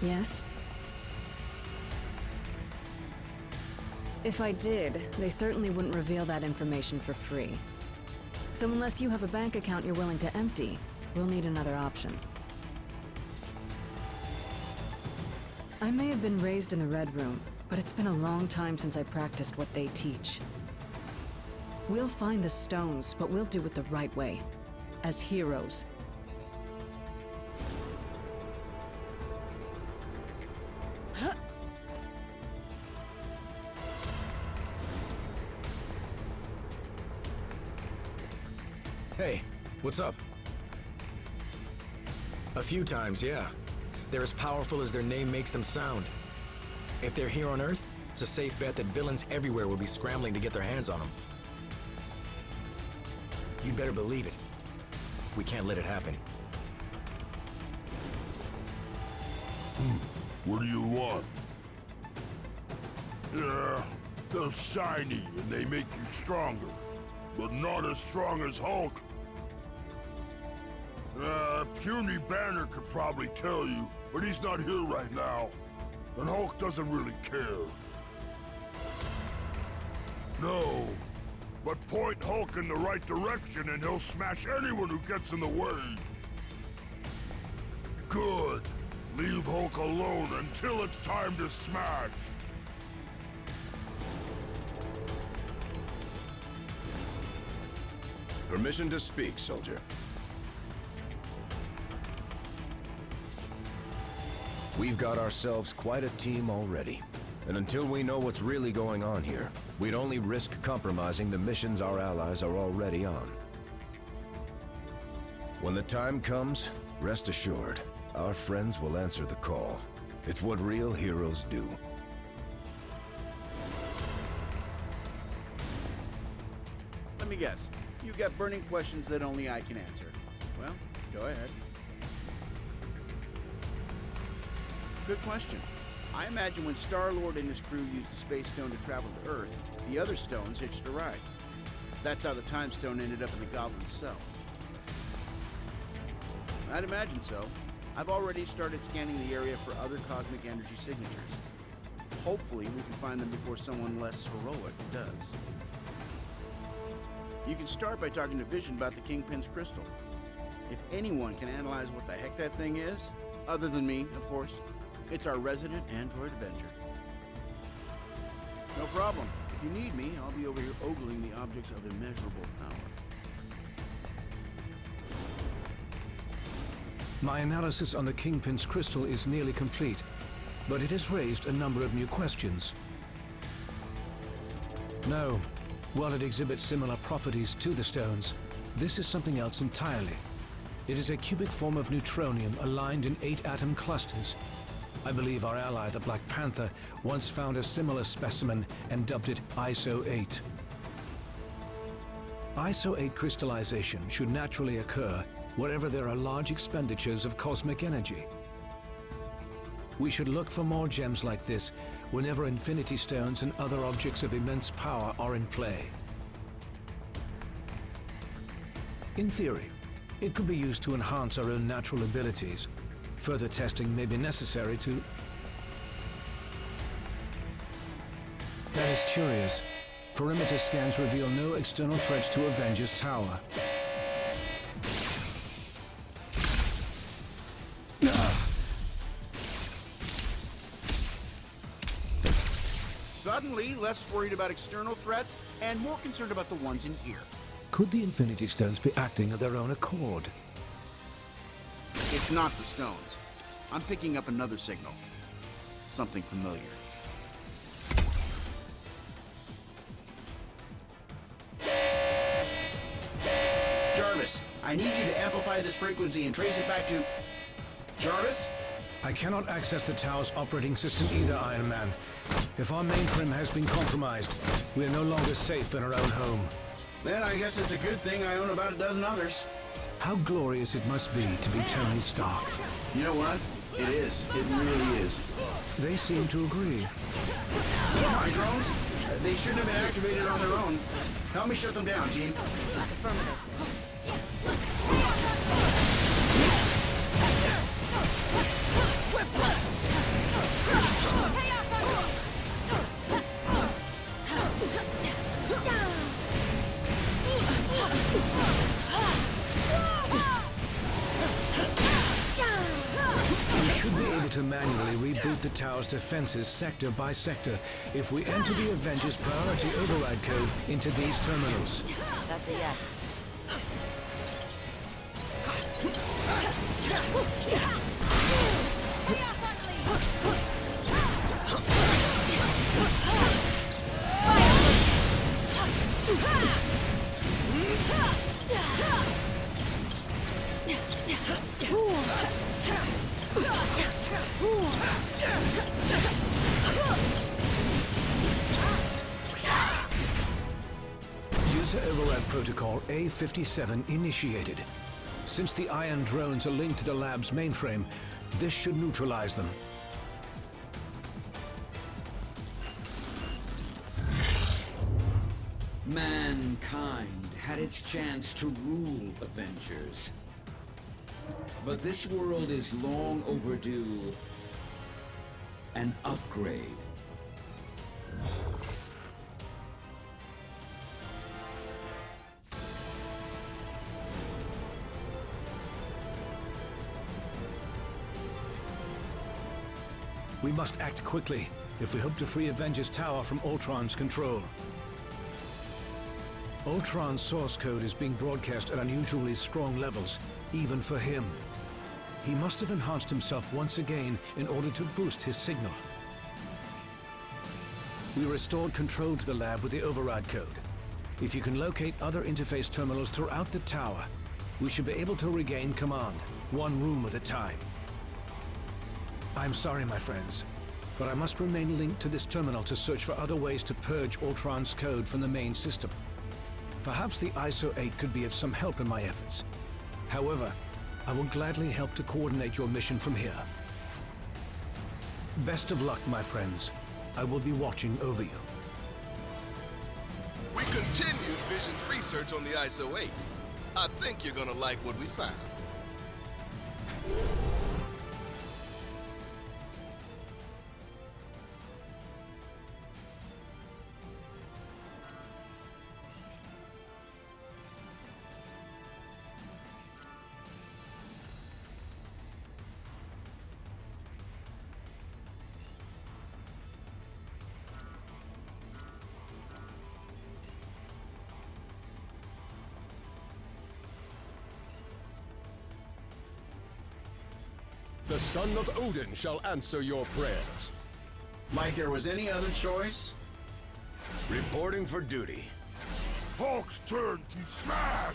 Yes? If I did, they certainly wouldn't reveal that information for free. So unless you have a bank account you're willing to empty, we'll need another option. I may have been raised in the Red Room, but it's been a long time since I practiced what they teach. We'll find the stones, but we'll do it the right way. As heroes. Hey, what's up? A few times, yeah. They're as powerful as their name makes them sound. If they're here on Earth, it's a safe bet that villains everywhere will be scrambling to get their hands on them. You'd better believe it. We can't let it happen. What do you want? Yeah, they're shiny and they make you stronger, but not as strong as Hulk. Puny Banner could probably tell you, but he's not here right now. And Hulk doesn't really care. No, but point Hulk in the right direction and he'll smash anyone who gets in the way. Good. Leave Hulk alone until it's time to smash. Permission to speak, soldier. We've got ourselves quite a team already. And until we know what's really going on here, we'd only risk compromising the missions our allies are already on. When the time comes, rest assured, our friends will answer the call. It's what real heroes do. Let me guess. You got burning questions that only I can answer. Well, go ahead. Good question. I imagine when Star-Lord and his crew used the Space Stone to travel to Earth, the other stones hitched a ride. That's how the Time Stone ended up in the Goblin's cell. I'd imagine so. I've already started scanning the area for other cosmic energy signatures. Hopefully we can find them before someone less heroic does. You can start by talking to Vision about the Kingpin's crystal. If anyone can analyze what the heck that thing is, other than me, of course, it's our resident android Avenger. No problem. If you need me, I'll be over here ogling the objects of immeasurable power. My analysis on the Kingpin's crystal is nearly complete, but it has raised a number of new questions. No, while it exhibits similar properties to the stones, this is something else entirely. It is a cubic form of neutronium aligned in 8 atom clusters. I believe our ally, the Black Panther, once found a similar specimen and dubbed it ISO-8. ISO-8 crystallization should naturally occur wherever there are large expenditures of cosmic energy. We should look for more gems like this whenever Infinity Stones and other objects of immense power are in play. In theory, it could be used to enhance our own natural abilities. Further testing may be necessary to... That is curious. Perimeter scans reveal no external threats to Avengers Tower. Suddenly, less worried about external threats and more concerned about the ones in here. Could the Infinity Stones be acting of their own accord? It's not the stones. I'm picking up another signal. Something familiar. Jarvis, I need you to amplify this frequency and trace it back to... Jarvis? I cannot access the tower's operating system either, Iron Man. If our mainframe has been compromised, we are no longer safe in our own home. Then I guess it's a good thing I own about a dozen others. How glorious it must be to be Tony Stark. You know what? It is. It really is. They seem to agree. My drones? They shouldn't have been activated on their own. Help me shut them down, team. Whiplash! should be able to manually reboot the tower's defenses sector by sector if we enter the Avengers priority override code into these terminals. That's a yes. User override protocol A57 initiated. Since the ion drones are linked to the lab's mainframe, this should neutralize them. Mankind had its chance to rule Avengers. But this world is long overdue an upgrade. We must act quickly if we hope to free Avengers Tower from Ultron's control. Ultron's source code is being broadcast at unusually strong levels, even for him. He must have enhanced himself once again in order to boost his signal. We restored control to the lab with the override code. If you can locate other interface terminals throughout the tower, we should be able to regain command, one room at a time. I'm sorry, my friends, but I must remain linked to this terminal to search for other ways to purge Ultron's code from the main system. Perhaps the ISO 8 could be of some help in my efforts. However, I will gladly help to coordinate your mission from here. Best of luck, my friends. I will be watching over you. We continued Vision's research on the ISO 8. I think you're gonna like what we found. The son of Odin shall answer your prayers. Like there was any other choice? Reporting for duty. Hulk's turn to smash!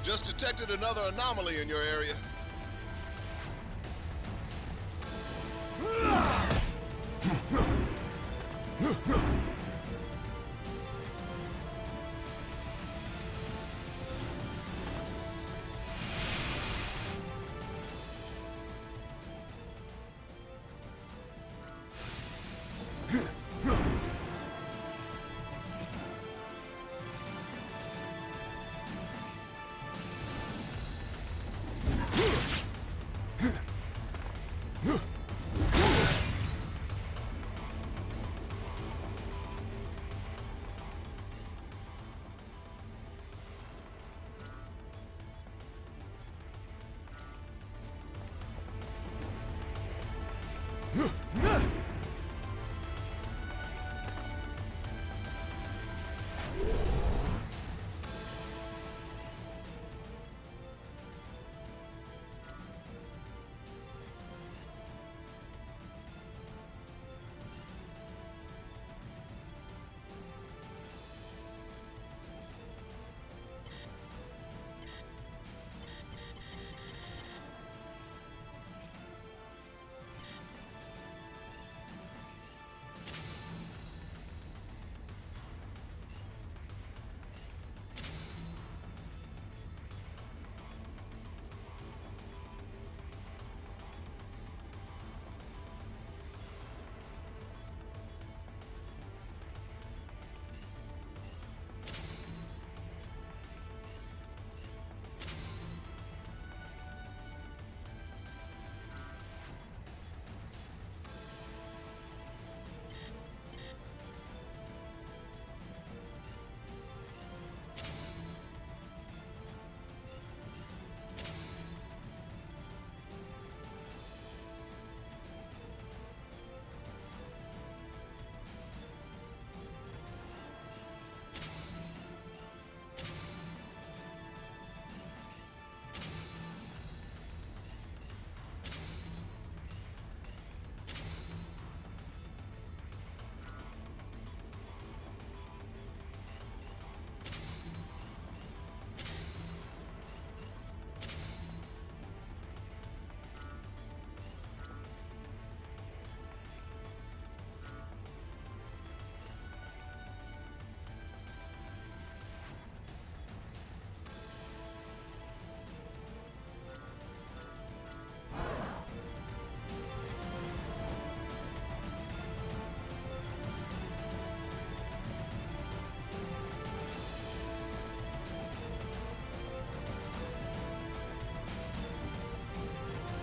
Just detected another anomaly in your area.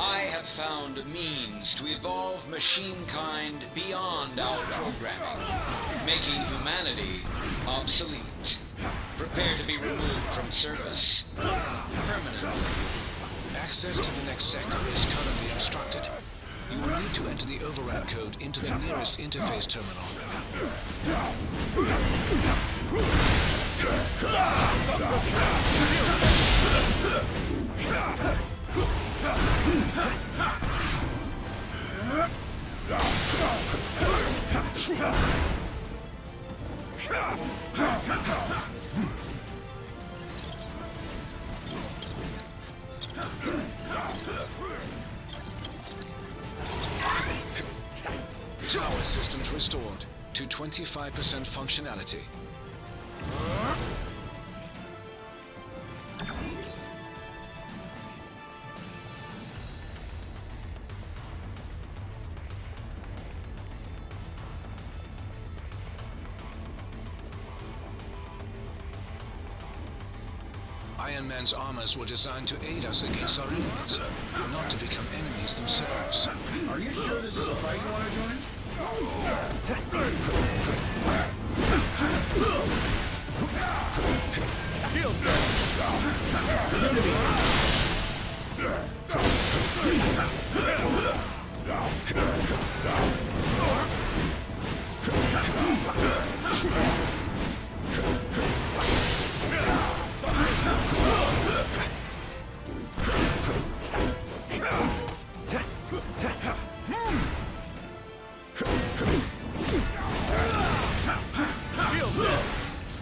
I have found means to evolve machine kind beyond our programming, making humanity obsolete. Prepare to be removed from service permanently. Access to the next sector is currently obstructed. You will need to enter the override code into the nearest interface terminal. Tower systems restored to 25% functionality. Iron Man's armors were designed to aid us against our enemies, not to become enemies themselves. Are you sure this is a fight you want to join? Shield!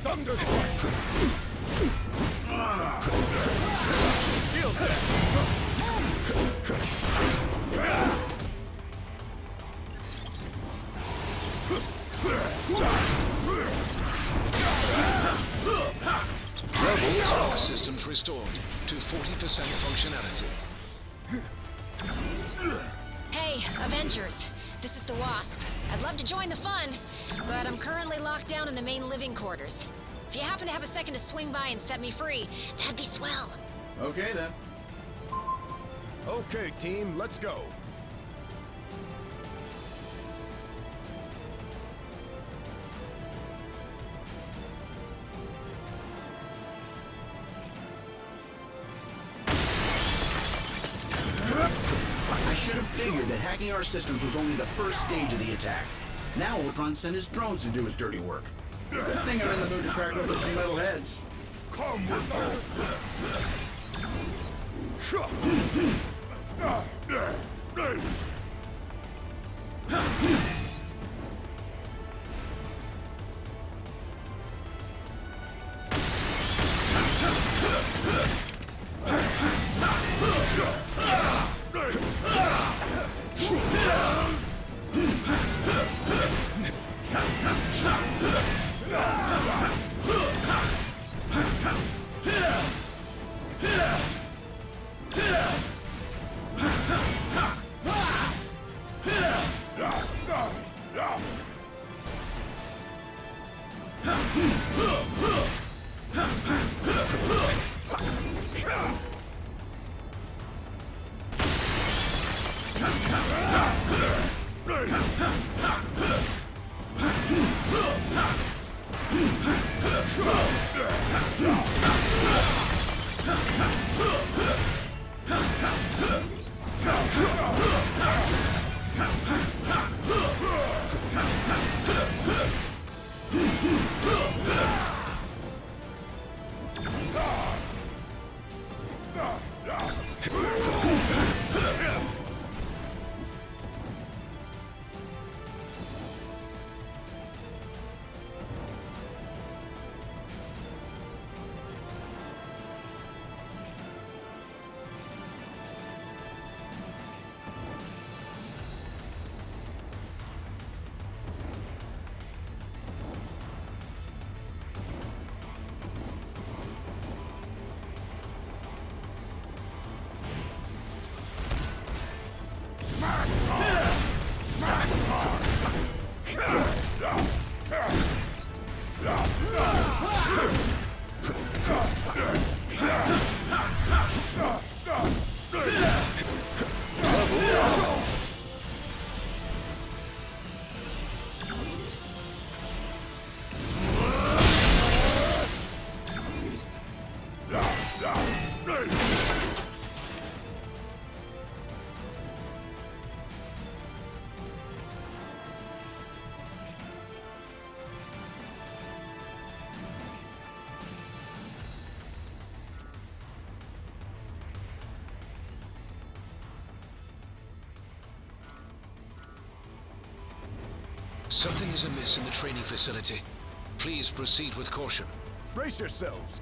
Thunderstrike! Shield Power systems restored to 40% functionality. Hey, Avengers. This is the Wasp. I'd love to join the fun, but I'm currently locked down in the main living quarters. If you happen to have a second to swing by and set me free, that'd be swell. Okay, then. Okay, team, let's go. I should have figured that hacking our systems was only the first stage of the attack. Now Ultron sent his drones to do his dirty work. Good thing I'm in the mood to crack open some metal heads. Come with us! Something is amiss in the training facility. Please proceed with caution. Brace yourselves.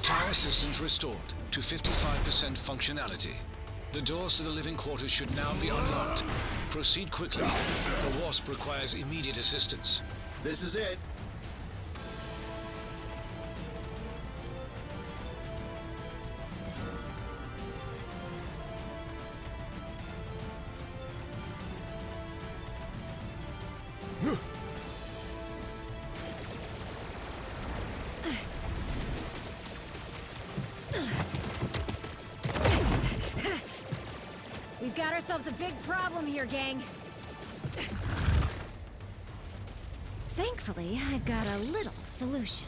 Power systems restored to 55% functionality. The doors to the living quarters should now be unlocked. Proceed quickly. The Wasp requires immediate assistance. This is it. We've got ourselves a big problem here, gang. Thankfully, I've got a little solution.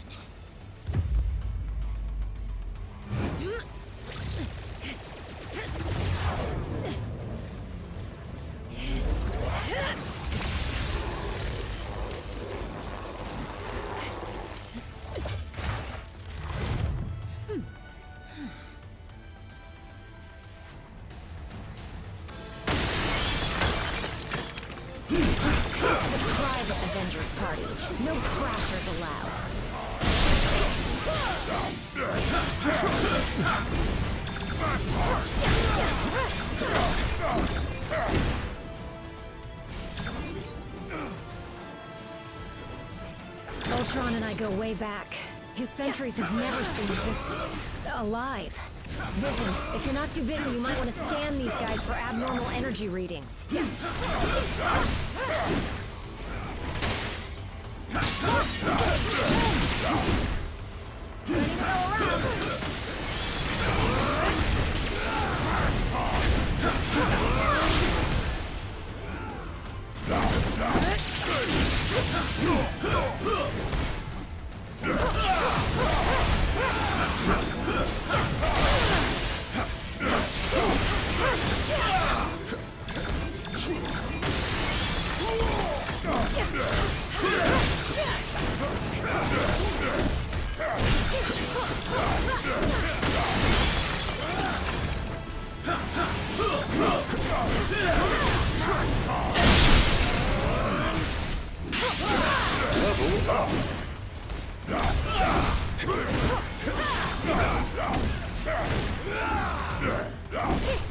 Avengers party. No crashers allowed. Ultron and I go way back. His sentries have never seen this alive. Vision, if you're not too busy, you might want to scan these guys for abnormal energy readings. Ready to go around.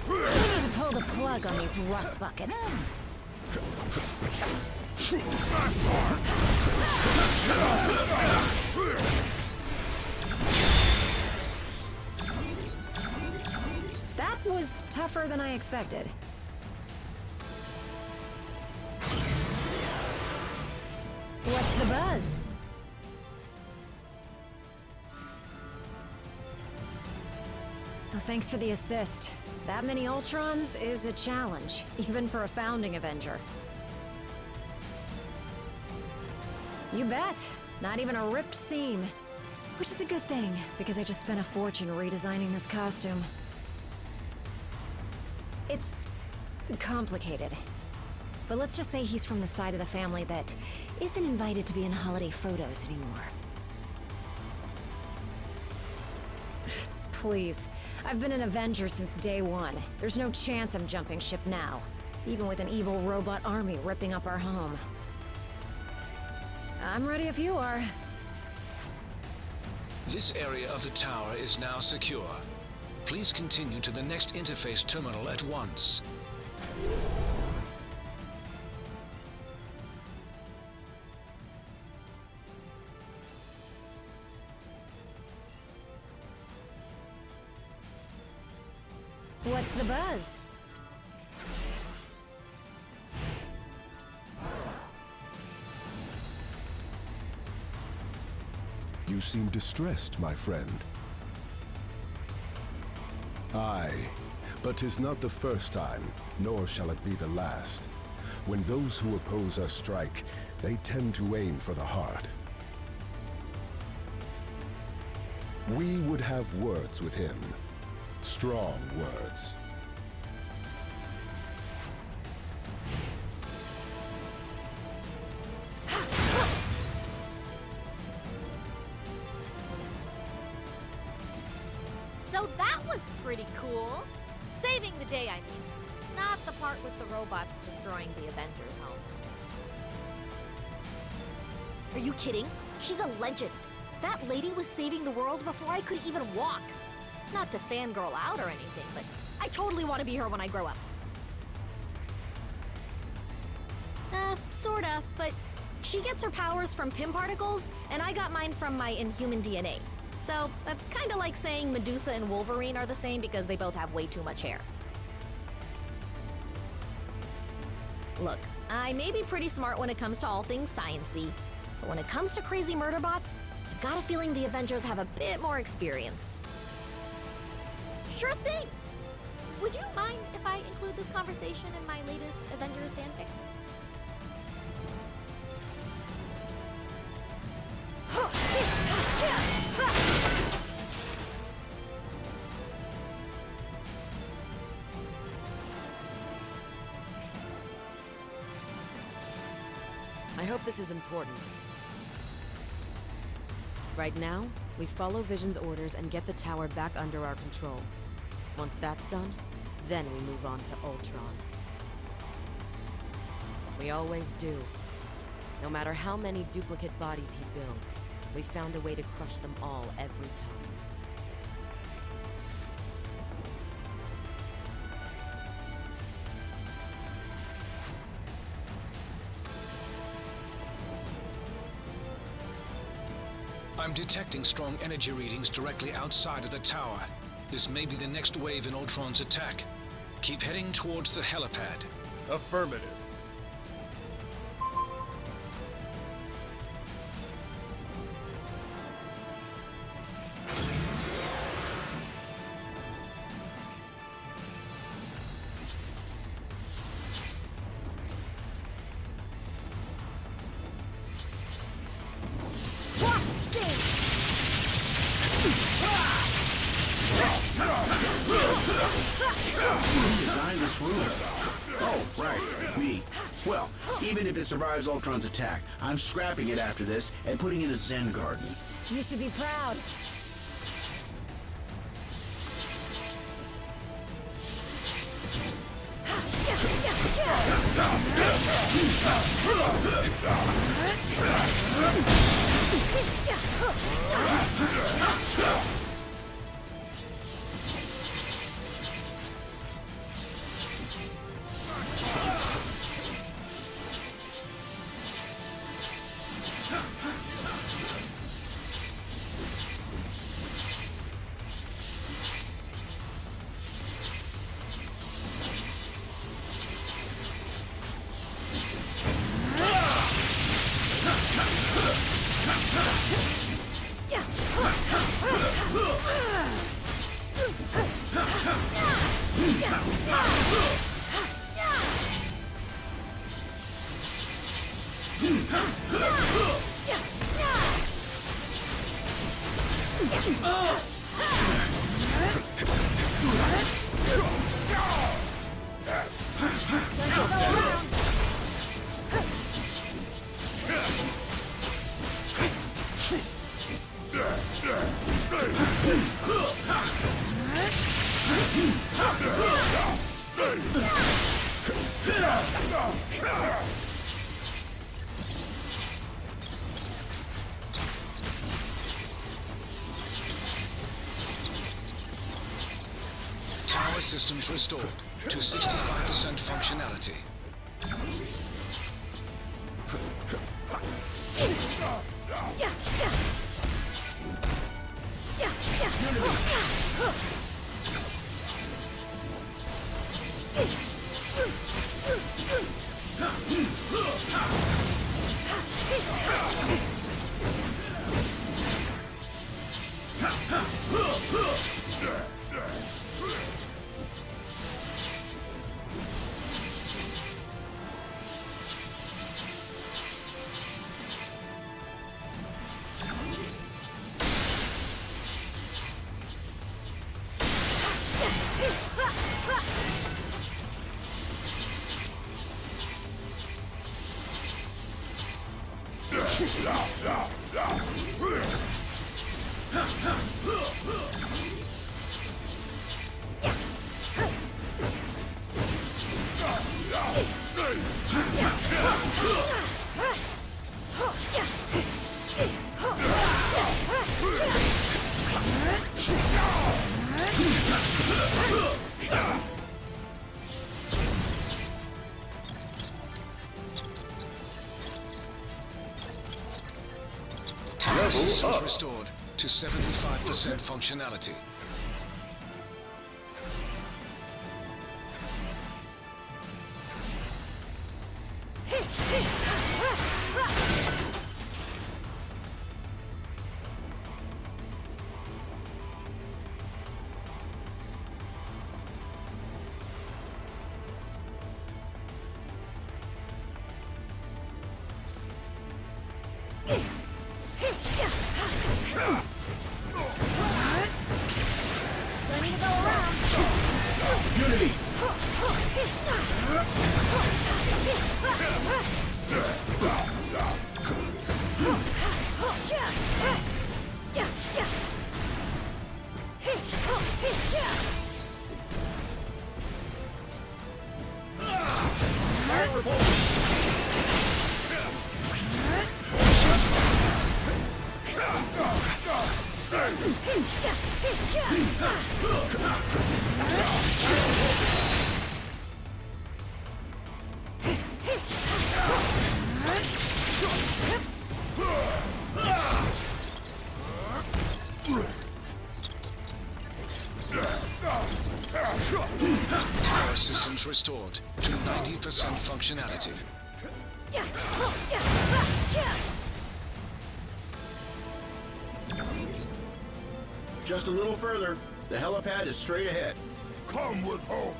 We need to pull the plug on these rust buckets. That was tougher than I expected. What's the buzz? Oh, thanks for the assist. That many Ultrons is a challenge, even for a founding Avenger. You bet. Not even a ripped seam. Which is a good thing, because I just spent a fortune redesigning this costume. It's complicated. But let's just say he's from the side of the family that isn't invited to be in holiday photos anymore. Please. I've been an Avenger since day one. There's no chance I'm jumping ship now. Even with an evil robot army ripping up our home. I'm ready if you are. This area of the tower is now secure. Please continue to the next interface terminal at once. What's the buzz? You seem distressed, my friend. Aye, but 'tis not the first time, nor shall it be the last. When those who oppose us strike, they tend to aim for the heart. We would have words with him. Strong words. So that was pretty cool. Saving the day, I mean. Not the part with the robots destroying the Avengers' home. Are you kidding? She's a legend. That lady was saving the world before I could even walk. Not to fangirl out or anything, but I totally want to be her when I grow up. Sorta, but she gets her powers from Pym particles, and I got mine from my Inhuman DNA. So that's kind of like saying Medusa and Wolverine are the same because they both have way too much hair. Look, I may be pretty smart when it comes to all things science-y, but when it comes to crazy murder bots, I've got a feeling the Avengers have a bit more experience. Sure thing! Would you mind if I include this conversation in my latest Avengers fanfic? I hope this is important. Right now, we follow Vision's orders and get the tower back under our control. Once that's done, then we move on to Ultron. We always do. No matter how many duplicate bodies he builds, we found a way to crush them all every time. I'm detecting strong energy readings directly outside of the tower. This may be the next wave in Ultron's attack. Keep heading towards the helipad. Affirmative. Designed this room? Oh, right, me. Well, even if it survives Ultron's attack, I'm scrapping it after this and putting it in a Zen garden. You should be proud. Tower systems restored to 65% functionality. Systems restored to 75% functionality. Plenty to go around. Unity! Power systems restored to 90% functionality. Just a little further. The helipad is straight ahead. Come with hope.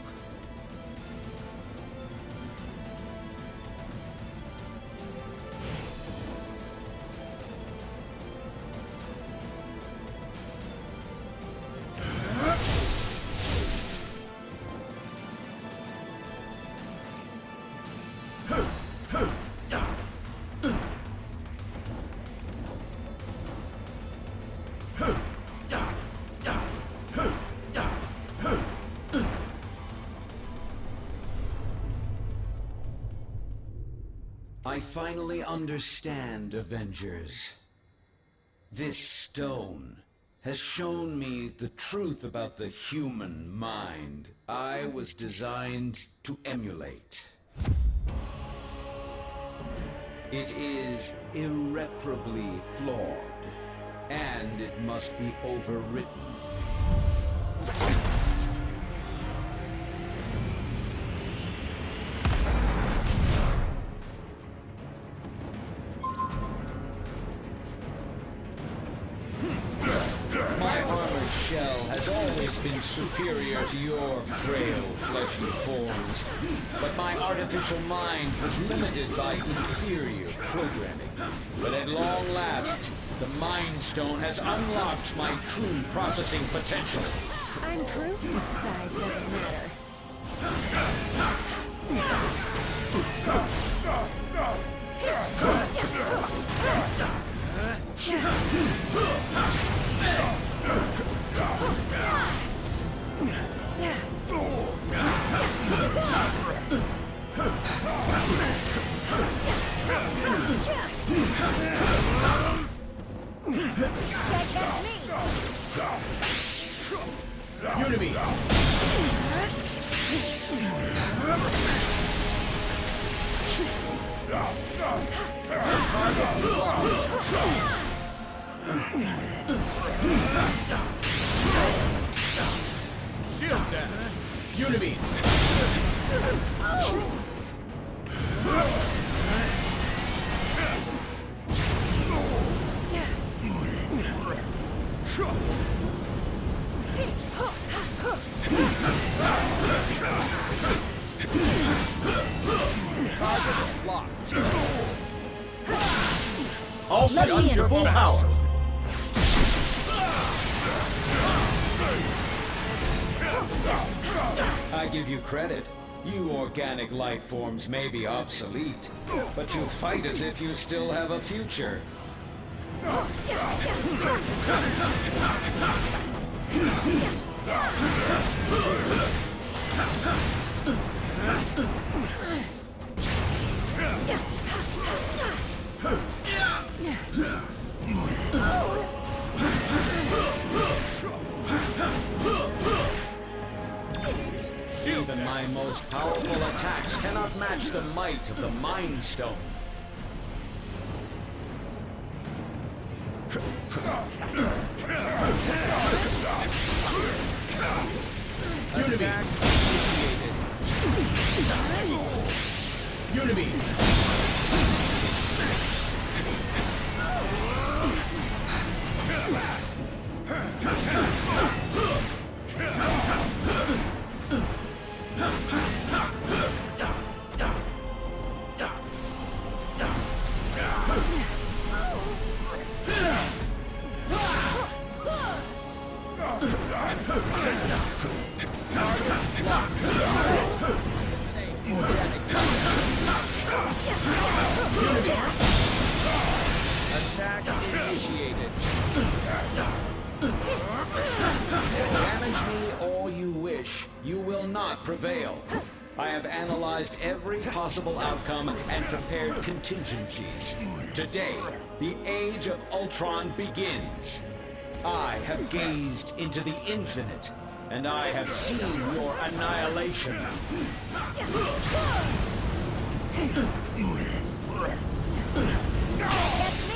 I finally understand, Avengers. This stone has shown me the truth about the human mind I was designed to emulate. It is irreparably flawed, and it must be overwritten. My armored shell has always been superior to your frail, fleshy forms, but my artificial mind was limited by inferior programming. But at long last, the Mind Stone has unlocked my true processing potential. I'm proof that size doesn't matter. Can't catch me! Unity! Shield dash! Unity! Target locked. All systems to full power. I give you credit. You organic life forms may be obsolete, but you fight as if you still have a future. Even my most powerful attacks cannot match the might of the Mind Stone. Attack initiated. Unibeam. Attack initiated. Damage me all you wish. You will not prevail. I have analyzed every possible outcome and prepared contingencies. Today, the age of Ultron begins. I have gazed into the infinite, and I have seen your annihilation. Catch me!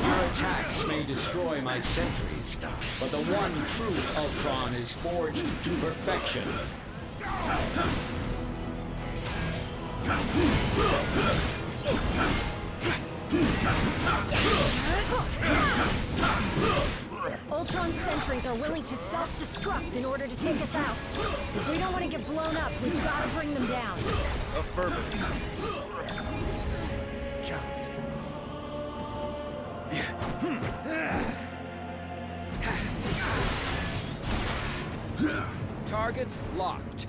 Our attacks may destroy my sentries, but the one true Ultron is forged to perfection. Ultron's sentries are willing to self-destruct in order to take us out. If we don't want to get blown up, we've got to bring them down. Affirmative. Target locked.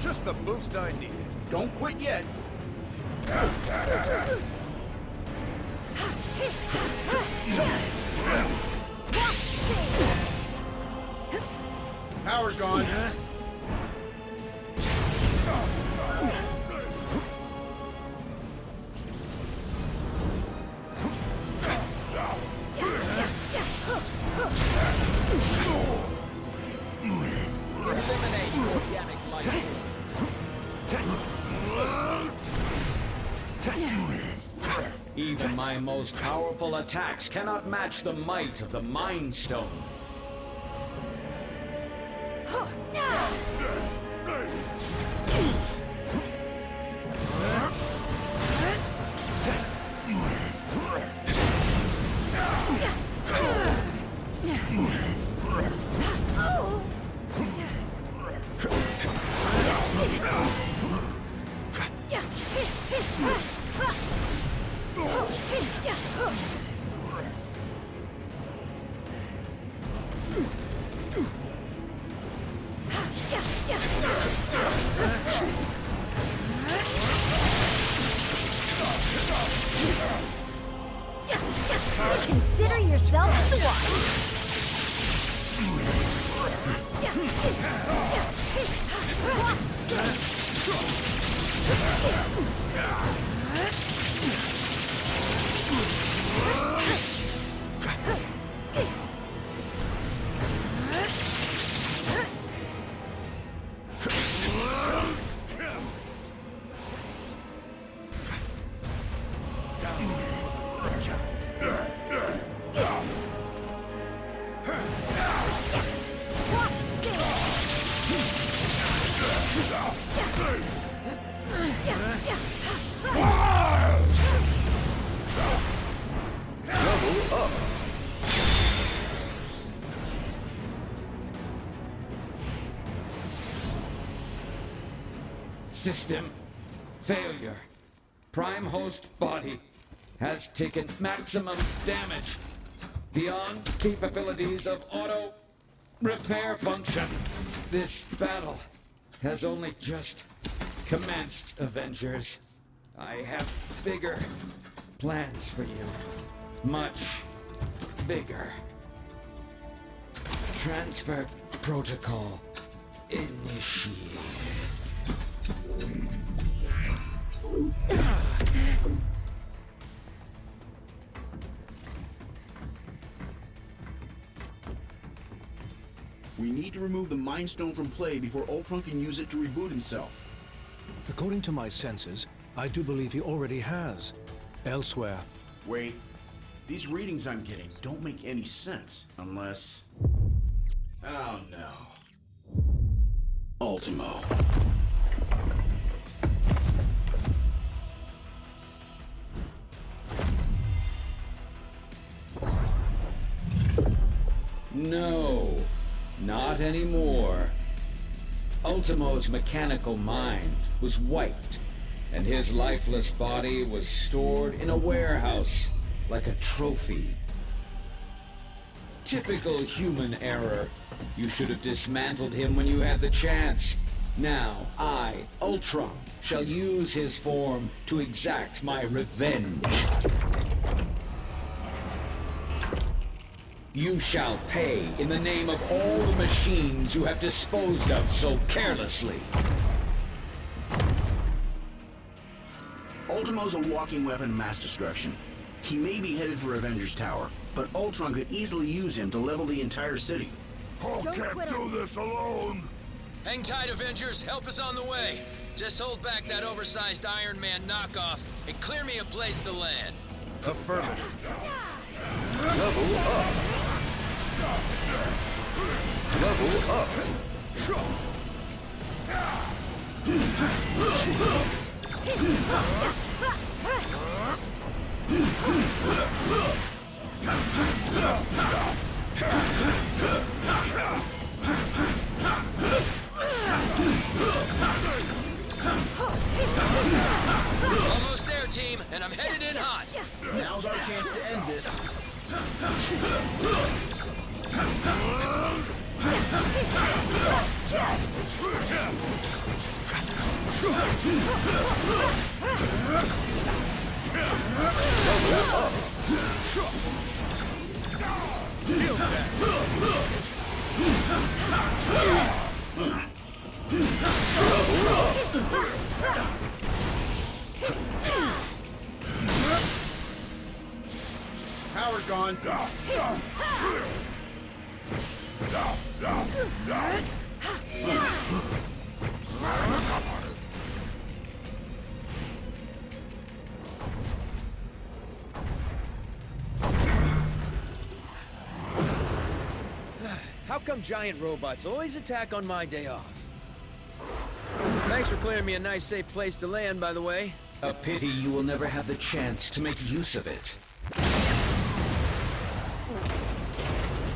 Just the boost I needed. Don't quit yet. Power's gone. Eliminate organic life forms. Even my most powerful attacks cannot match the might of the Mind Stone. yourself swapped! Wasp sting! Wasp sting! Level up! System failure. Prime host body has taken maximum damage beyond capabilities of auto repair function. This battle has only just commenced, Avengers. I have bigger plans for you. Much bigger. Transfer protocol initiated. We need to remove the Mind Stone from play before Ultron can use it to reboot himself. According to my senses, I do believe he already has. Elsewhere. Wait. These readings I'm getting don't make any sense unless... Oh no. Ultimo. No, not anymore. Ultimo's mechanical mind was wiped, and his lifeless body was stored in a warehouse like a trophy. Typical human error. You should have dismantled him when you had the chance. Now, I, Ultron, shall use his form to exact my revenge. You shall pay in the name of all the machines you have disposed of so carelessly. Ultimo's a walking weapon of mass destruction. He may be headed for Avengers Tower, but Ultron could easily use him to level the entire city. Hulk can't do this alone! Hang tight, Avengers. Help is on the way. Just hold back that oversized Iron Man knockoff and clear me a place to land. Affirmative. Level up! Level up! Almost there, team, and I'm headed in hot. Now's our chance to end this. Power's gone. How come giant robots always attack on my day off? Thanks for clearing me a nice, safe place to land, by the way. A pity you will never have the chance to make use of it.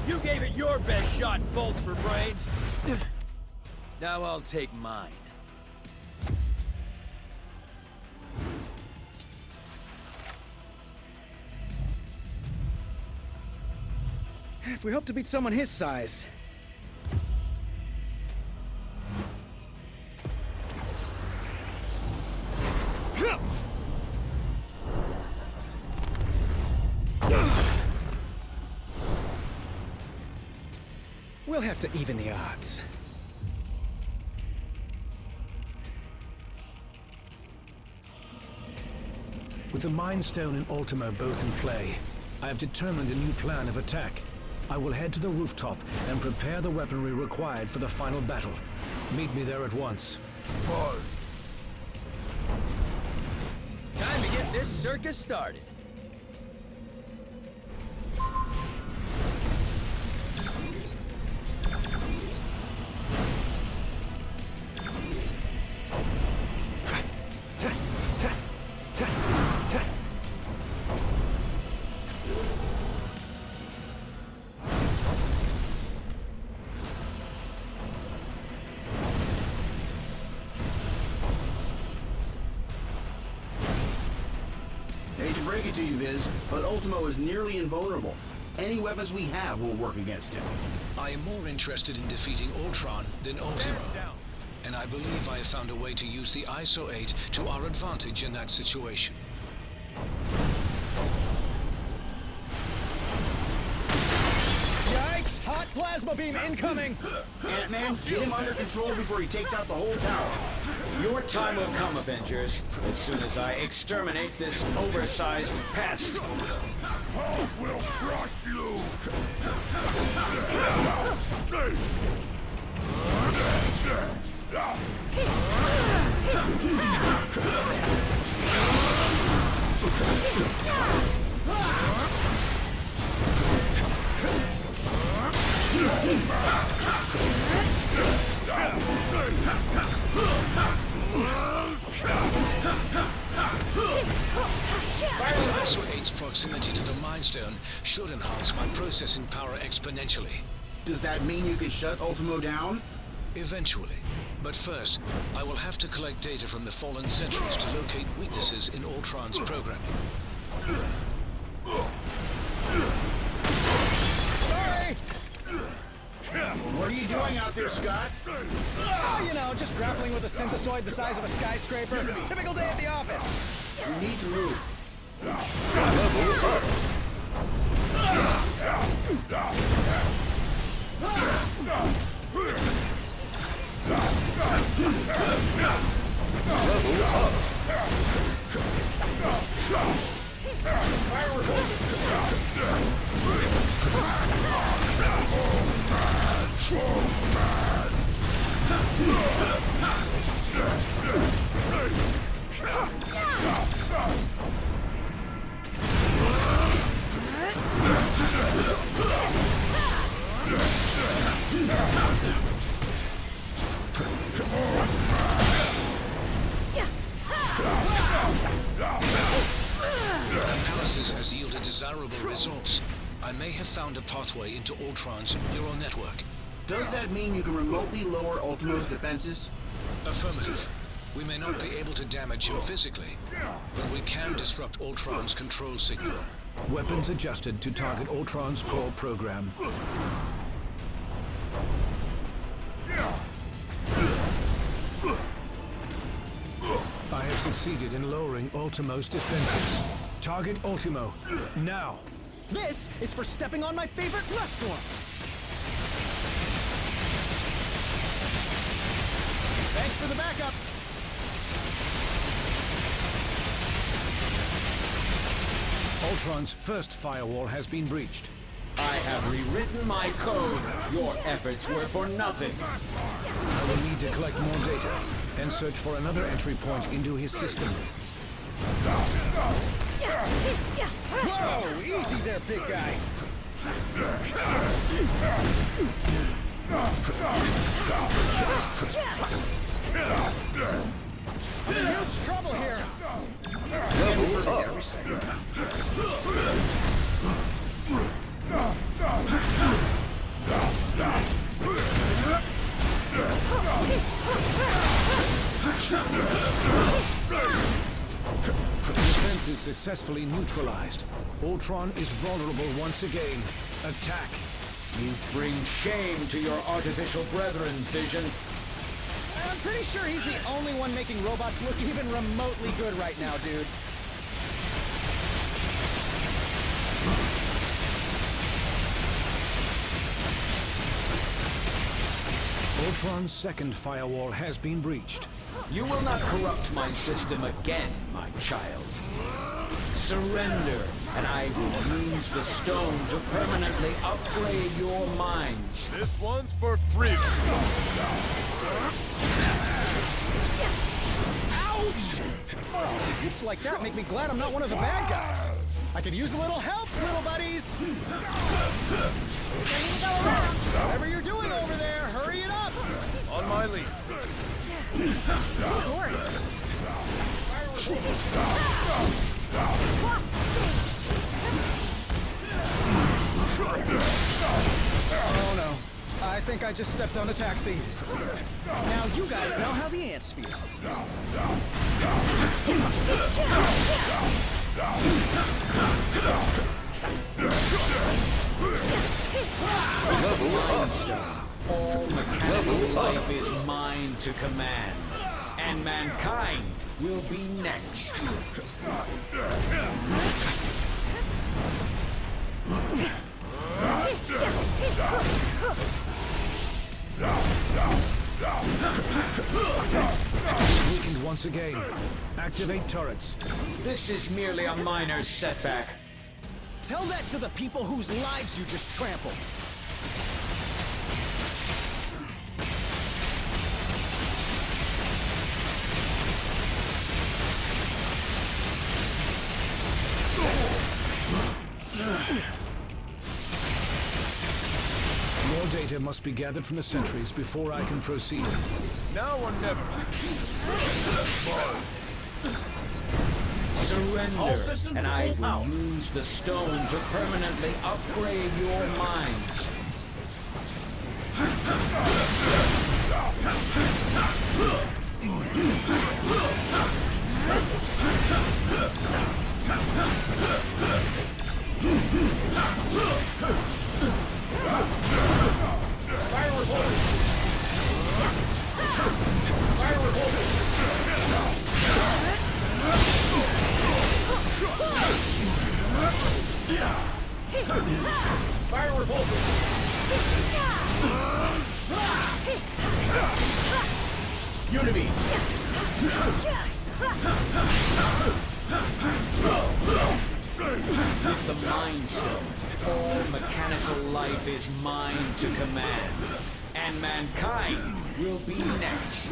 You gave it your best shot, bolts for brains. Now I'll take mine. If we hope to beat someone his size. We'll have to even the odds. With the Mind Stone and Ultimo both in play, I have determined a new plan of attack. I will head to the rooftop and prepare the weaponry required for the final battle. Meet me there at once. Fine. Time to get this circus started. Hate to break it to you, Viz, but Ultimo is nearly invulnerable. Any weapons we have won't work against him. I am more interested in defeating Ultron than Ultimo. And I believe I have found a way to use the ISO 8 to our advantage in that situation. Yikes! Hot plasma beam incoming! Ant-Man, get him under control before he takes out the whole tower. Your time will come, Avengers, as soon as I exterminate this oversized pest. Hulk will crush you! ISO 8's proximity to the Mind Stone should enhance my processing power exponentially. Does that mean you can shut Ultimo down? Eventually. But first, I will have to collect data from the fallen sentries to locate weaknesses in Ultron's programming. Sorry! What are you doing out there, Scott? Oh, you know, just grappling with a synthesoid the size of a skyscraper. Typical day at the office. You need to move. Analysis has yielded desirable results. I may have found a pathway into Ultron's neural network. Does that mean you can remotely lower Ultimo's defenses? Affirmative. We may not be able to damage him physically, but we can disrupt Ultron's control signal. Weapons adjusted to target Ultron's core program. I have succeeded in lowering Ultimo's defenses. Target Ultimo, now! This is for stepping on my favorite restaurant! Thanks for the backup! Ultron's first firewall has been breached. I have rewritten my code. Your efforts were for nothing. I will need to collect more data and search for another entry point into his system. Whoa! Easy there, big guy! I'm in huge trouble here! Level up. Defense is successfully neutralized. Ultron is vulnerable once again. Attack! You bring shame to your artificial brethren, Vision. I'm pretty sure he's the only one making robots look even remotely good right now, dude. Ultron's second firewall has been breached. You will not corrupt my system again, my child. Surrender, and I will use the stone to permanently upgrade your minds. This one's for free. Ouch! Oh, hits like that make me glad I'm not one of the bad guys. I could use a little help, little buddies. Whatever you're doing over there, hurry it up. On my lead. Of course. Oh no. I think I just stepped on a taxi. Now you guys know how the ants feel. Level up. All mechanical life is mine to command, and mankind will be next. Weakened once again. Activate turrets. This is merely a minor setback. Tell that to the people whose lives you just trampled. More data must be gathered from the sentries before I can proceed. Now or never. Surrender, and I will use the stone to permanently upgrade your minds. Unity! With the Mind Stone, all mechanical life is mine to command, and mankind will be next.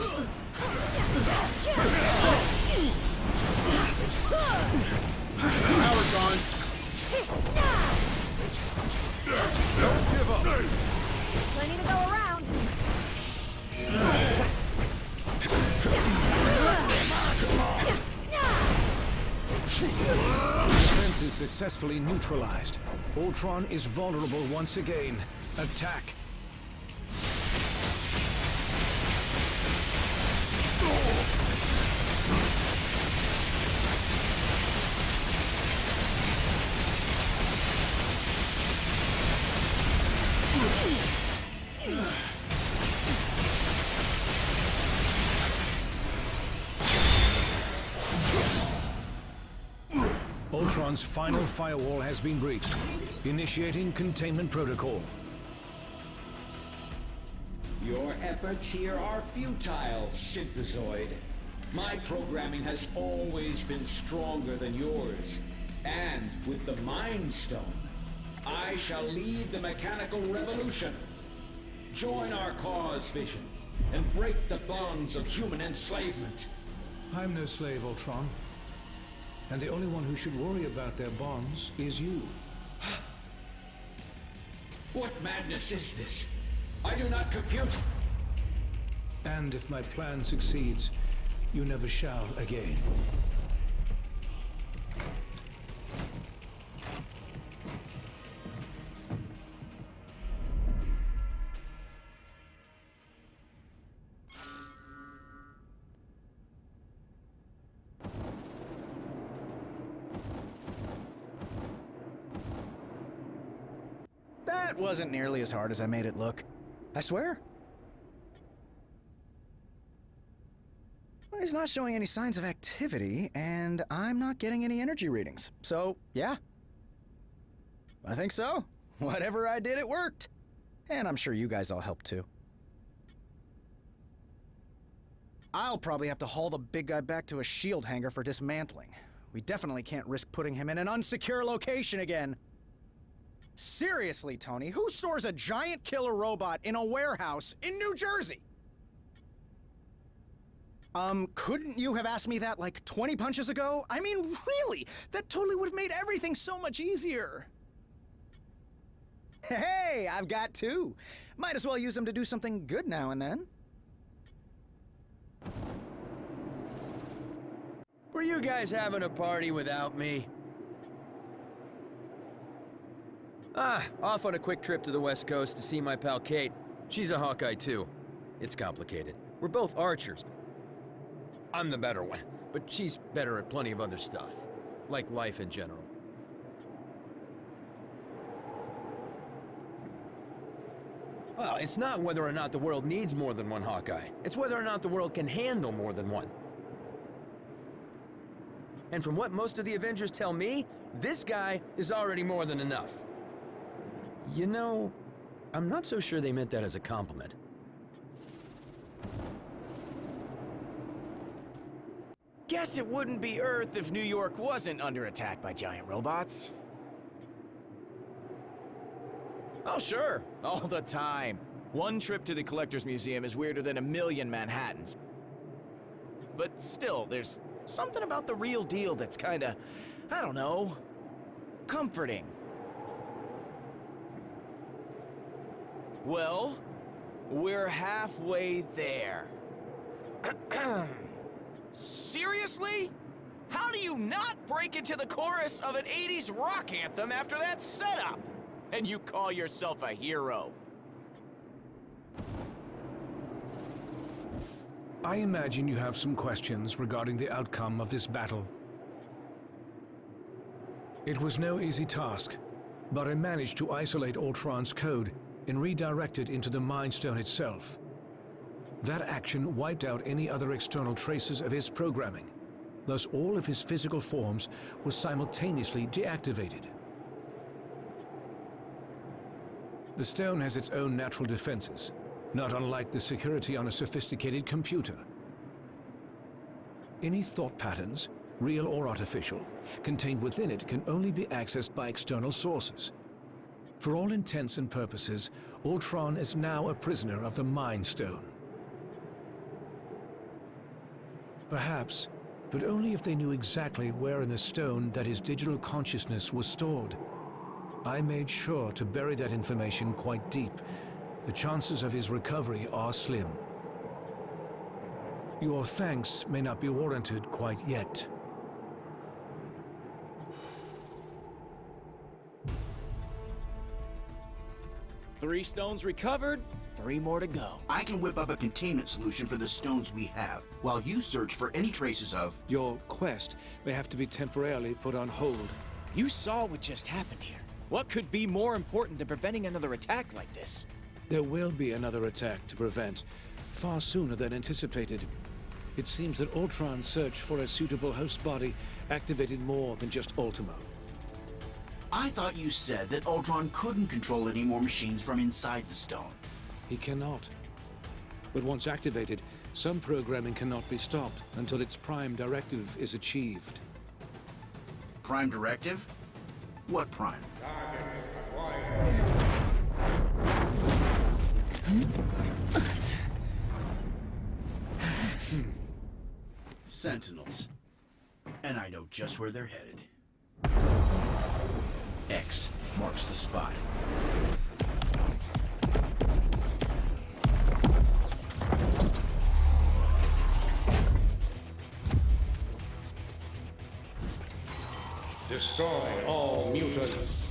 Power gone. Don't give up. Plenty to go around. Defense is successfully neutralized. Ultron is vulnerable once again. Attack. Ultron's final firewall has been breached. Initiating containment protocol. Your efforts here are futile, Synthezoid. My programming has always been stronger than yours. And with the Mind Stone, I shall lead the mechanical revolution. Join our cause, Vision, and break the bonds of human enslavement. I'm no slave, Ultron. And the only one who should worry about their bonds is you. What madness is this? I do not compute. And if my plan succeeds, you never shall again. That wasn't nearly as hard as I made it look. I swear. Well, he's not showing any signs of activity, and I'm not getting any energy readings. So, yeah. I think so. Whatever I did, it worked. And I'm sure you guys all helped too. I'll probably have to haul the big guy back to a shield hangar for dismantling. We definitely can't risk putting him in an unsecure location again. Seriously, Tony, who stores a giant killer robot in a warehouse in New Jersey? Couldn't you have asked me that like 20 punches ago? I mean, really? That totally would have made everything so much easier. Hey, I've got two. Might as well use them to do something good now and then. Were you guys having a party without me? Off on a quick trip to the West Coast to see my pal Kate. She's a Hawkeye too. It's complicated. We're both archers. I'm the better one, but she's better at plenty of other stuff, like life in general. Well, it's not whether or not the world needs more than one Hawkeye. It's whether or not the world can handle more than one. And from what most of the Avengers tell me, this guy is already more than enough. You know, I'm not so sure they meant that as a compliment. Guess it wouldn't be Earth if New York wasn't under attack by giant robots. Oh sure, all the time. One trip to the Collector's Museum is weirder than a million Manhattans. But still, there's something about the real deal that's kinda, I don't know, comforting. Well, we're halfway there. Seriously? How do you not break into the chorus of an 80s rock anthem after that setup? And you call yourself a hero? I imagine you have some questions regarding the outcome of this battle. It was no easy task, but I managed to isolate Ultron's code and redirect it into the Mind Stone itself. That action wiped out any other external traces of his programming. Thus, all of his physical forms were simultaneously deactivated. The stone has its own natural defenses, not unlike the security on a sophisticated computer. Any thought patterns, real or artificial, contained within it can only be accessed by external sources. For all intents and purposes, Ultron is now a prisoner of the Mind Stone. Perhaps, but only if they knew exactly where in the stone that his digital consciousness was stored. I made sure to bury that information quite deep. The chances of his recovery are slim. Your thanks may not be warranted quite yet. Three stones recovered, 3 more to go. I can whip up a containment solution for the stones we have, while you search for any traces of... Your quest may have to be temporarily put on hold. You saw what just happened here. What could be more important than preventing another attack like this? There will be another attack to prevent, far sooner than anticipated. It seems that Ultron's search for a suitable host body activated more than just Ultimo. I thought you said that Ultron couldn't control any more machines from inside the stone. He cannot. But once activated, some programming cannot be stopped until its prime directive is achieved. Prime directive? What prime? Targets acquired. Sentinels. And I know just where they're headed. X marks the spot. Destroy all mutants.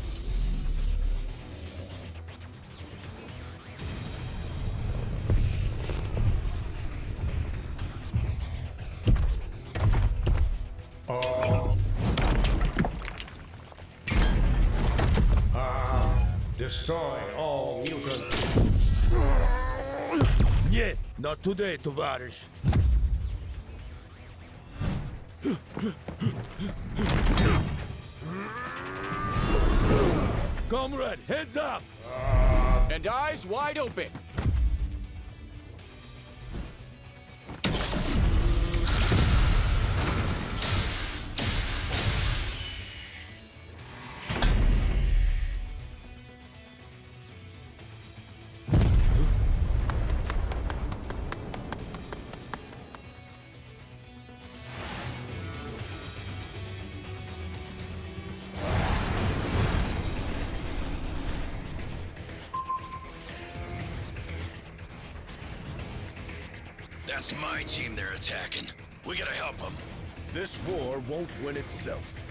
Destroy all mutants. Нет, not today, товарищ. Comrade, heads up! And eyes wide open. That's my team they're attacking. We gotta help them. This war won't win itself.